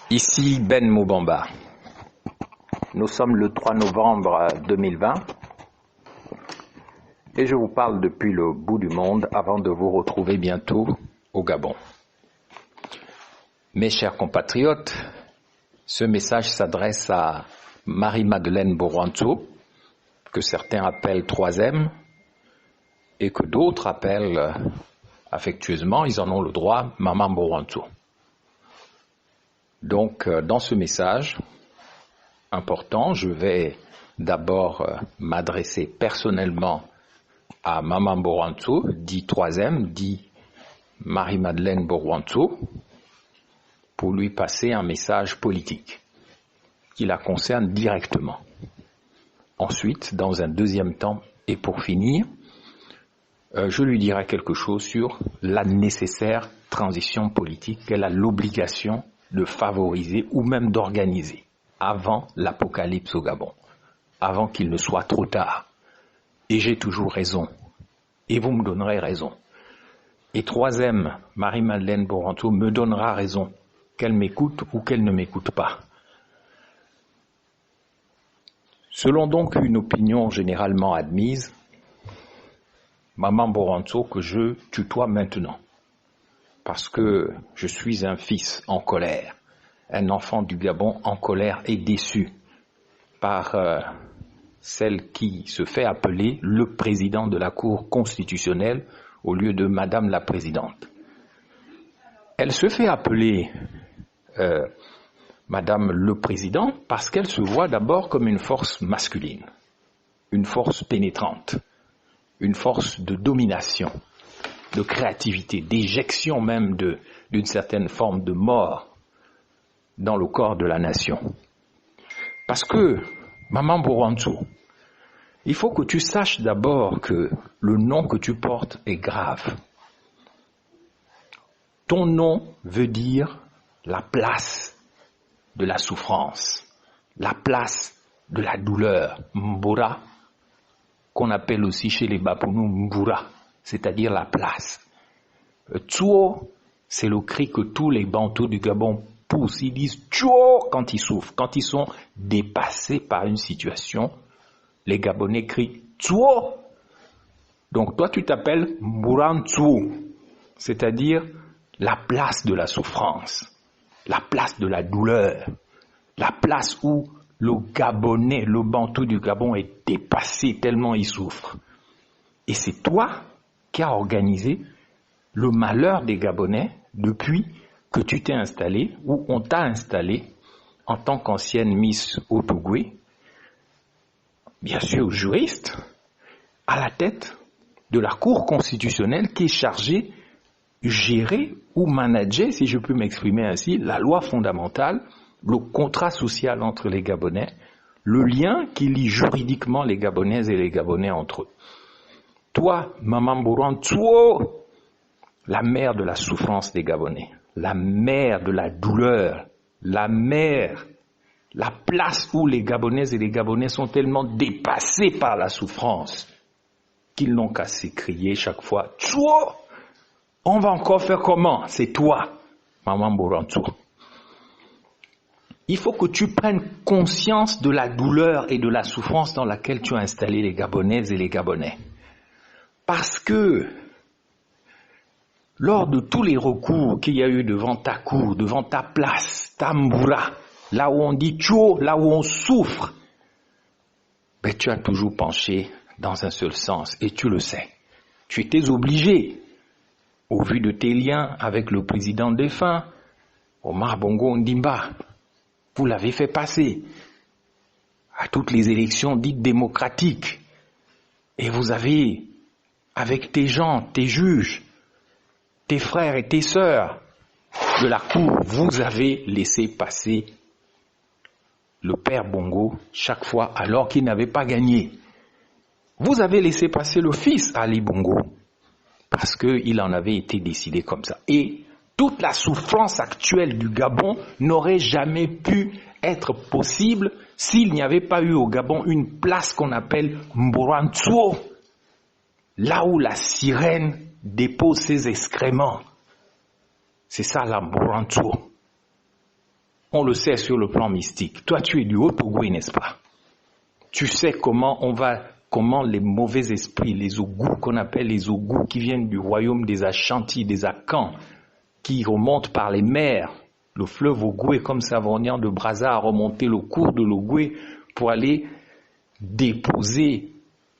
Ici Ben Moubamba. Nous sommes le 3 novembre 2020 et je vous parle depuis le bout du monde avant de vous retrouver bientôt au Gabon. Mes chers compatriotes, ce message s'adresse à Marie-Madeleine Bourwanto, que certains appellent 3M et que d'autres appellent affectueusement, ils en ont le droit, Maman Bourwanto. Donc, dans ce message important, je vais d'abord m'adresser personnellement à Maman Bourwanto, dit 3M, dit Marie-Madeleine Bourwanto, pour lui passer un message politique qui la concerne directement. Ensuite, dans un deuxième temps, et pour finir, je lui dirai quelque chose sur la nécessaire transition politique qu'elle a l'obligation de favoriser ou même d'organiser avant l'apocalypse au Gabon, avant qu'il ne soit trop tard. Et j'ai toujours raison. Et vous me donnerez raison. Et 3M, Marie-Madeleine Bourwanto, me donnera raison, qu'elle m'écoute ou qu'elle ne m'écoute pas. Selon donc une opinion généralement admise, Maman Bourwanto, que je tutoie maintenant, parce que je suis un fils en colère, un enfant du Gabon en colère et déçu par celle qui se fait appeler le président de la Cour constitutionnelle au lieu de Madame la Présidente. Elle se fait appeler Madame le Président parce qu'elle se voit d'abord comme une force masculine, une force pénétrante, une force de domination, de créativité, d'éjection même d'une certaine forme de mort dans le corps de la nation. Parce que, Maman Bourwanto, il faut que tu saches d'abord que le nom que tu portes est grave. Ton nom veut dire la place de la souffrance, la place de la douleur, Mbura, qu'on appelle aussi chez les Bapounou Mbura, c'est-à-dire la place. Tsuo, c'est le cri que tous les Bantous du Gabon poussent. Ils disent Tsuo quand ils souffrent, quand ils sont dépassés par une situation. Les Gabonais crient Tsuo. Donc toi tu t'appelles Mburan Tsuo, c'est-à-dire la place de la souffrance, la place de la douleur, la place où le Gabonais, le Bantou du Gabon est dépassé tellement il souffre. Et c'est toi qui as organisé le malheur des Gabonais depuis que tu t'es installé, ou on t'a installé en tant qu'ancienne Miss Otogwe, bien sûr juriste, à la tête de la Cour constitutionnelle qui est chargée de gérer ou manager, si je peux m'exprimer ainsi, la loi fondamentale, le contrat social entre les Gabonais, le lien qui lie juridiquement les Gabonaises et les Gabonais entre eux. Toi, Maman Bourwanto, la mère de la souffrance des Gabonais, la mère de la douleur, la mère, la place où les Gabonaises et les Gabonais sont tellement dépassés par la souffrance qu'ils n'ont qu'à s'écrier chaque fois « Tsuo, on va encore faire comment ?» C'est toi, Maman Bourwanto. Il faut que tu prennes conscience de la douleur et de la souffrance dans laquelle tu as installé les Gabonaises et les Gabonais. Parce que lors de tous les recours qu'il y a eu devant ta cour, devant ta place, ta Mbura, là où on dit tcho, là où on souffre, ben tu as toujours penché dans un seul sens et tu le sais. Tu étais obligé, au vu de tes liens avec le président défunt, Omar Bongo Ondimba, vous l'avez fait passer à toutes les élections dites démocratiques. Et vous avez, avec tes gens, tes juges, tes frères et tes sœurs de la cour, vous avez laissé passer le père Bongo chaque fois alors qu'il n'avait pas gagné. Vous avez laissé passer le fils Ali Bongo parce qu'il en avait été décidé comme ça. Et toute la souffrance actuelle du Gabon n'aurait jamais pu être possible s'il n'y avait pas eu au Gabon une place qu'on appelle Mbourantsuo, là où la sirène dépose ses excréments. C'est ça la Mbourantsuo. On le sait sur le plan mystique. Toi, tu es du Haut-Ogooué, n'est-ce pas? Tu sais comment les mauvais esprits, les Ogous, qu'on appelle les Ogous, qui viennent du royaume des Ashanti, des Akans, qui remontent par les mers, le fleuve Ogooué, comme Savonian de Brazza a remonté le cours de l'Ogooué pour aller déposer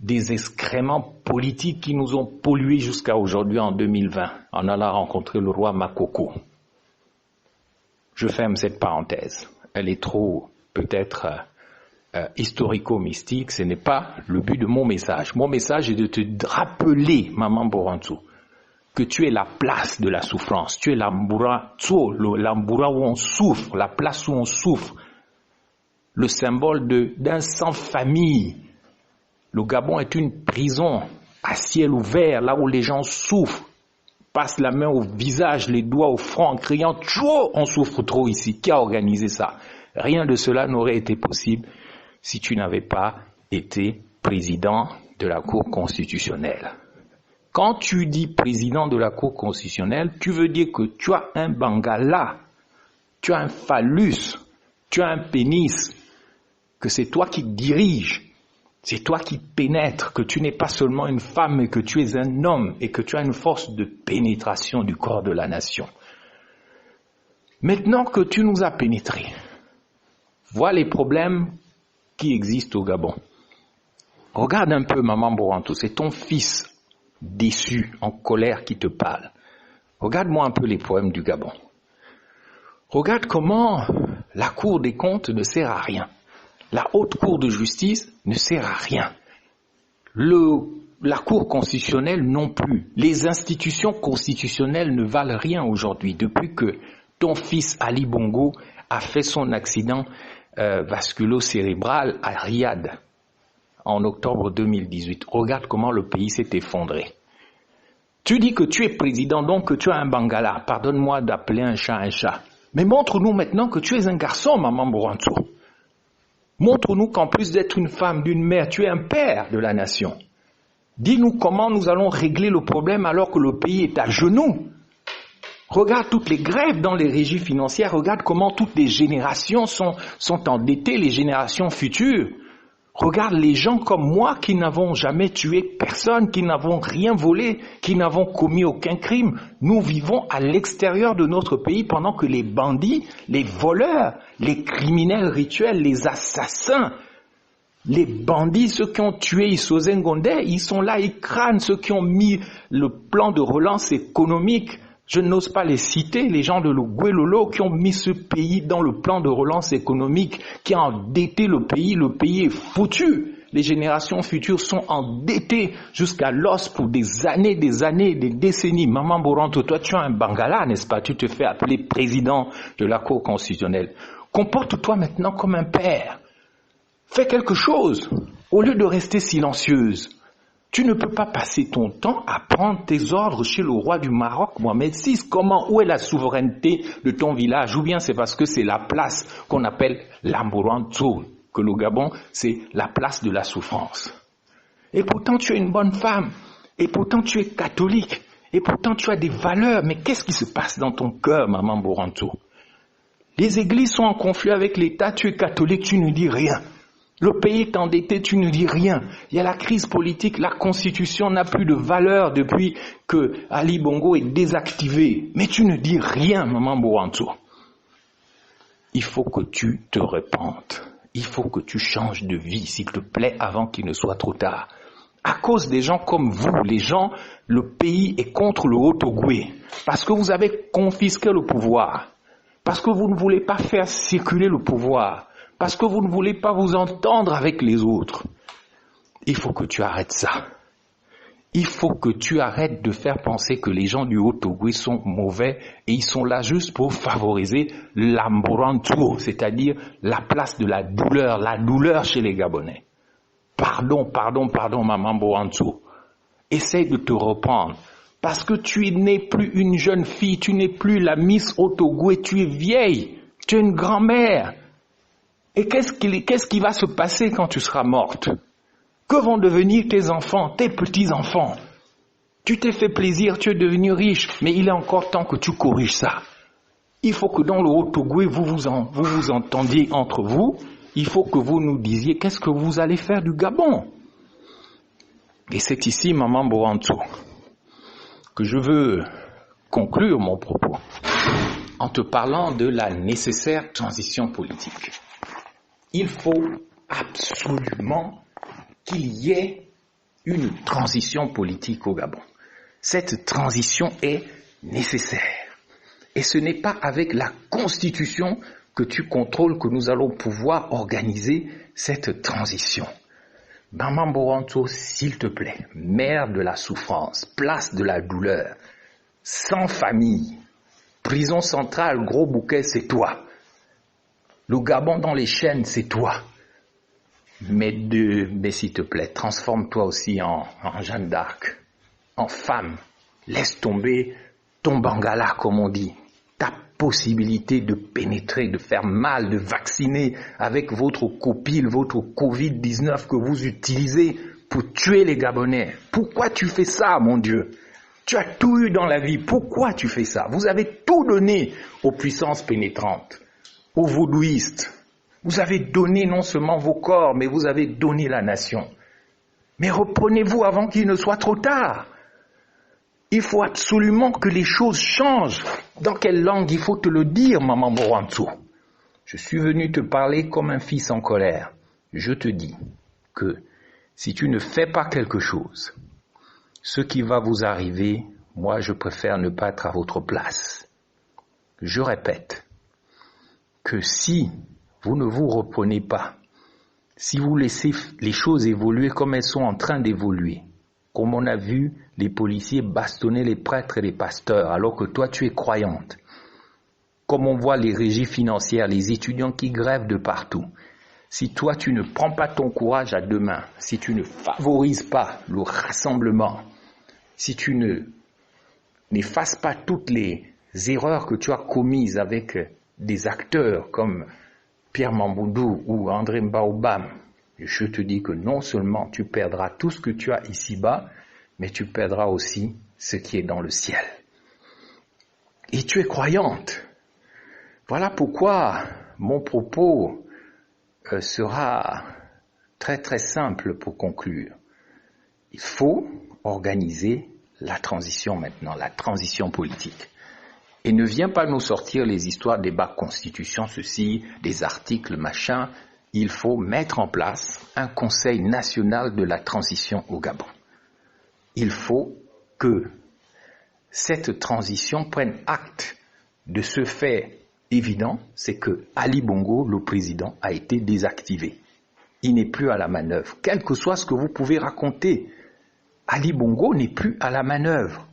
des excréments politiques qui nous ont pollués jusqu'à aujourd'hui en 2020, en allant rencontrer le roi Makoko. Je ferme cette parenthèse. Elle est trop, peut-être, historico-mystique. Ce n'est pas le but de mon message. Mon message est de te rappeler, Maman Borantou, que tu es la place de la souffrance. Tu es l'Amboura Tso, l'Amboura où on souffre, la place où on souffre. Le symbole d'un sans-famille. Le Gabon est une prison à ciel ouvert, là où les gens souffrent. Passe la main au visage, les doigts au front en criant « Tchou, on souffre trop ici ». Qui a organisé ça? Rien de cela n'aurait été possible si tu n'avais pas été président de la Cour constitutionnelle. Quand tu dis président de la Cour constitutionnelle, tu veux dire que tu as un bangala, tu as un phallus, tu as un pénis, que c'est toi qui diriges. C'est toi qui pénètres, que tu n'es pas seulement une femme, mais que tu es un homme et que tu as une force de pénétration du corps de la nation. Maintenant que tu nous as pénétrés, vois les problèmes qui existent au Gabon. Regarde un peu, Maman Borantou, c'est ton fils déçu, en colère qui te parle. Regarde-moi un peu les problèmes du Gabon. Regarde comment la Cour des comptes ne sert à rien. La haute cour de justice ne sert à rien. La Cour constitutionnelle non plus. Les institutions constitutionnelles ne valent rien aujourd'hui. Depuis que ton fils Ali Bongo a fait son accident vasculo-cérébral à Riyad en octobre 2018. Regarde comment le pays s'est effondré. Tu dis que tu es président, donc que tu as un bangala. Pardonne-moi d'appeler un chat un chat. Mais montre-nous maintenant que tu es un garçon, Maman Borantou. Montre-nous qu'en plus d'être une femme, d'une mère, tu es un père de la nation. Dis-nous comment nous allons régler le problème alors que le pays est à genoux. Regarde toutes les grèves dans les régies financières, regarde comment toutes les générations sont endettées, les générations futures. Regarde les gens comme moi qui n'avons jamais tué personne, qui n'avons rien volé, qui n'avons commis aucun crime. Nous vivons à l'extérieur de notre pays pendant que les bandits, les voleurs, les criminels rituels, les assassins, les bandits, ceux qui ont tué Issoze Ngondé, ils sont là, ils crânent, ceux qui ont mis le plan de relance économique. Je n'ose pas les citer, les gens de l'Ogooué-Lolo qui ont mis ce pays dans le plan de relance économique, qui a endetté le pays est foutu. Les générations futures sont endettées jusqu'à l'os pour des années, des décennies. Maman Borantou, toi tu as un bangala, n'est-ce pas? Tu te fais appeler président de la Cour constitutionnelle. Comporte-toi maintenant comme un père. Fais quelque chose, au lieu de rester silencieuse. Tu ne peux pas passer ton temps à prendre tes ordres chez le roi du Maroc, Mohamed VI. Où est la souveraineté de ton village? Ou bien c'est parce que c'est la place qu'on appelle l'Amborantou, que le Gabon, c'est la place de la souffrance. Et pourtant tu es une bonne femme. Et pourtant tu es catholique. Et pourtant tu as des valeurs. Mais qu'est-ce qui se passe dans ton cœur, Maman Borantou? Les églises sont en conflit avec l'État. Tu es catholique, tu ne dis rien. Le pays est endetté, tu ne dis rien. Il y a la crise politique, la constitution n'a plus de valeur depuis que Ali Bongo est désactivé. Mais tu ne dis rien, Maman Borantou. Il faut que tu te repentes. Il faut que tu changes de vie, s'il te plaît, avant qu'il ne soit trop tard. À cause des gens comme vous, les gens, le pays est contre le Haut-Ogooué. Parce que vous avez confisqué le pouvoir. Parce que vous ne voulez pas faire circuler le pouvoir. Parce que vous ne voulez pas vous entendre avec les autres. Il faut que tu arrêtes ça. Il faut que tu arrêtes de faire penser que les gens du Haut-Ogooué sont mauvais et ils sont là juste pour favoriser l'Amborantou, c'est-à-dire la place de la douleur chez les Gabonais. Pardon, Maman Borantou. Essaye de te reprendre. Parce que tu n'es plus une jeune fille, tu n'es plus la Miss Haut-Ogooué, tu es vieille, tu es une grand-mère. Et qu'est-ce qui va se passer quand tu seras morte? Que vont devenir tes enfants, tes petits-enfants? Tu t'es fait plaisir, tu es devenu riche, mais il est encore temps que tu corriges ça. Il faut que dans le Haut-Togoé, vous vous entendiez entre vous. Il faut que vous nous disiez qu'est-ce que vous allez faire du Gabon. Et c'est ici, Maman Borantou, que je veux conclure mon propos en te parlant de la nécessaire transition politique. Il faut absolument qu'il y ait une transition politique au Gabon. Cette transition est nécessaire. Et ce n'est pas avec la Constitution que tu contrôles que nous allons pouvoir organiser cette transition. Maman Borantou, s'il te plaît, mère de la souffrance, place de la douleur, sans famille, prison centrale, gros bouquet, c'est toi. Le Gabon dans les chaînes, c'est toi. Mais s'il te plaît, transforme-toi aussi en Jeanne d'Arc, en femme. Laisse tomber ton bangala, comme on dit. Ta possibilité de pénétrer, de faire mal, de vacciner avec votre copine, votre Covid-19 que vous utilisez pour tuer les Gabonais. Pourquoi tu fais ça, mon Dieu? Tu as tout eu dans la vie. Pourquoi tu fais ça? Vous avez tout donné aux puissances pénétrantes, aux vaudouistes. Vous avez donné non seulement vos corps, mais vous avez donné la nation. Mais reprenez-vous avant qu'il ne soit trop tard. Il faut absolument que les choses changent. Dans quelle langue il faut te le dire, Maman Borantou? Je suis venu te parler comme un fils en colère. Je te dis que si tu ne fais pas quelque chose, ce qui va vous arriver, moi je préfère ne pas être à votre place. Je répète que si vous ne vous reprenez pas, si vous laissez les choses évoluer comme elles sont en train d'évoluer, comme on a vu les policiers bastonner les prêtres et les pasteurs alors que toi tu es croyante, comme on voit les régies financières, les étudiants qui grèvent de partout, si toi tu ne prends pas ton courage à deux mains, si tu ne favorises pas le rassemblement, si tu n'effaces pas toutes les erreurs que tu as commises avec des acteurs comme Pierre Mamboundou ou André Mbaoubam, je te dis que non seulement tu perdras tout ce que tu as ici-bas, mais tu perdras aussi ce qui est dans le ciel. Et tu es croyante. Voilà pourquoi mon propos sera très très simple pour conclure. Il faut organiser la transition maintenant, la transition politique. Et ne viens pas nous sortir les histoires des bas constitutions, ceci, des articles, machin. Il faut mettre en place un Conseil national de la transition au Gabon. Il faut que cette transition prenne acte de ce fait évident, c'est que Ali Bongo, le président, a été désactivé. Il n'est plus à la manœuvre. Quel que soit ce que vous pouvez raconter, Ali Bongo n'est plus à la manœuvre.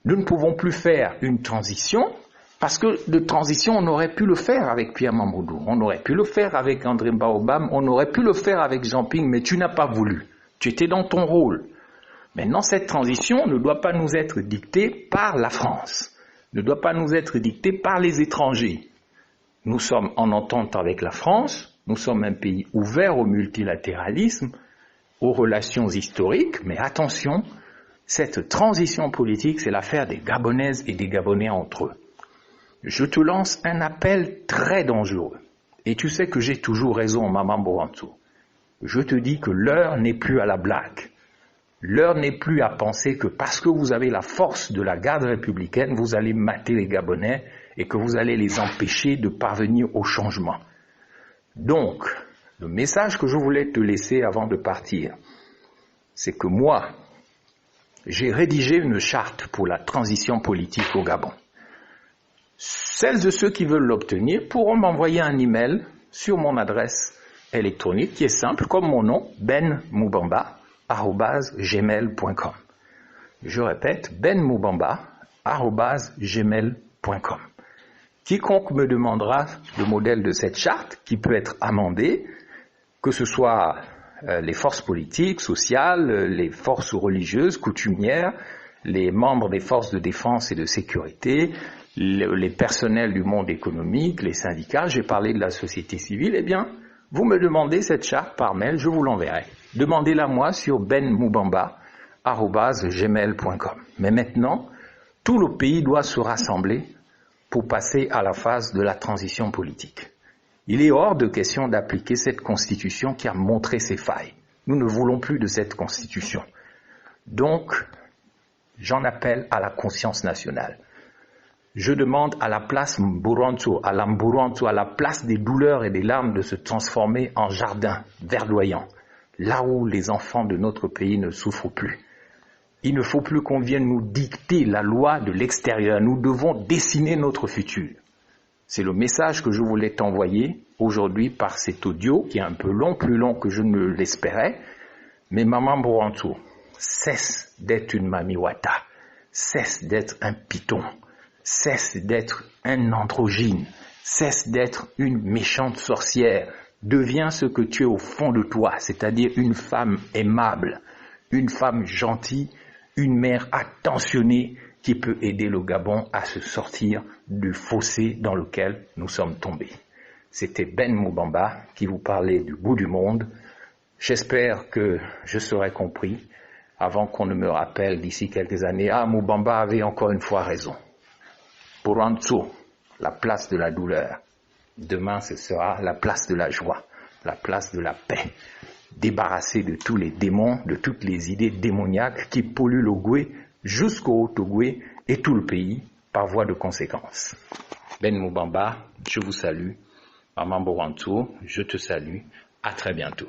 Nous ne pouvons plus faire une transition parce que de transition, on aurait pu le faire avec Pierre Mamboundou, on aurait pu le faire avec André Mbaoubam, on aurait pu le faire avec Jean Ping, mais tu n'as pas voulu. Tu étais dans ton rôle. Maintenant, cette transition ne doit pas nous être dictée par la France, ne doit pas nous être dictée par les étrangers. Nous sommes en entente avec la France, nous sommes un pays ouvert au multilatéralisme, aux relations historiques, mais attention, cette transition politique, c'est l'affaire des Gabonaises et des Gabonais entre eux. Je te lance un appel très dangereux. Et tu sais que j'ai toujours raison, Maman Borantou. Je te dis que l'heure n'est plus à la blague. L'heure n'est plus à penser que parce que vous avez la force de la garde républicaine, vous allez mater les Gabonais et que vous allez les empêcher de parvenir au changement. Donc, le message que je voulais te laisser avant de partir, c'est que moi, j'ai rédigé une charte pour la transition politique au Gabon. Celles et ceux qui veulent l'obtenir pourront m'envoyer un email sur mon adresse électronique qui est simple comme mon nom, benmoubamba@gmail.com. Je répète, benmoubamba@gmail.com. Quiconque me demandera le modèle de cette charte qui peut être amendée, que ce soit les forces politiques, sociales, les forces religieuses, coutumières, les membres des forces de défense et de sécurité, les personnels du monde économique, les syndicats, j'ai parlé de la société civile, eh bien, vous me demandez cette charte par mail, je vous l'enverrai. Demandez-la moi sur benmoubamba@gmail.com. Mais maintenant, tout le pays doit se rassembler pour passer à la phase de la transition politique. Il est hors de question d'appliquer cette constitution qui a montré ses failles. Nous ne voulons plus de cette constitution. Donc, j'en appelle à la conscience nationale. Je demande à la place Mburantu, à la Mburantu, à la place des douleurs et des larmes de se transformer en jardin verdoyant, là où les enfants de notre pays ne souffrent plus. Il ne faut plus qu'on vienne nous dicter la loi de l'extérieur. Nous devons dessiner notre futur. C'est le message que je voulais t'envoyer aujourd'hui par cet audio qui est un peu long, plus long que je ne l'espérais. Mais Maman Mburantu, cesse d'être une mamiwata, cesse d'être un python. Cesse d'être un androgyne, cesse d'être une méchante sorcière, deviens ce que tu es au fond de toi, c'est-à-dire une femme aimable, une femme gentille, une mère attentionnée qui peut aider le Gabon à se sortir du fossé dans lequel nous sommes tombés. C'était Ben Moubamba qui vous parlait du bout du monde. J'espère que je serai compris avant qu'on ne me rappelle d'ici quelques années, ah, Moubamba avait encore une fois raison. Mburantu, la place de la douleur. Demain, ce sera la place de la joie, la place de la paix. Débarrassé de tous les démons, de toutes les idées démoniaques qui polluent l'Ogoué jusqu'au Haut-Ogoué et tout le pays par voie de conséquence. Ben Moubamba, je vous salue. Maman Mburantu, je te salue. À très bientôt.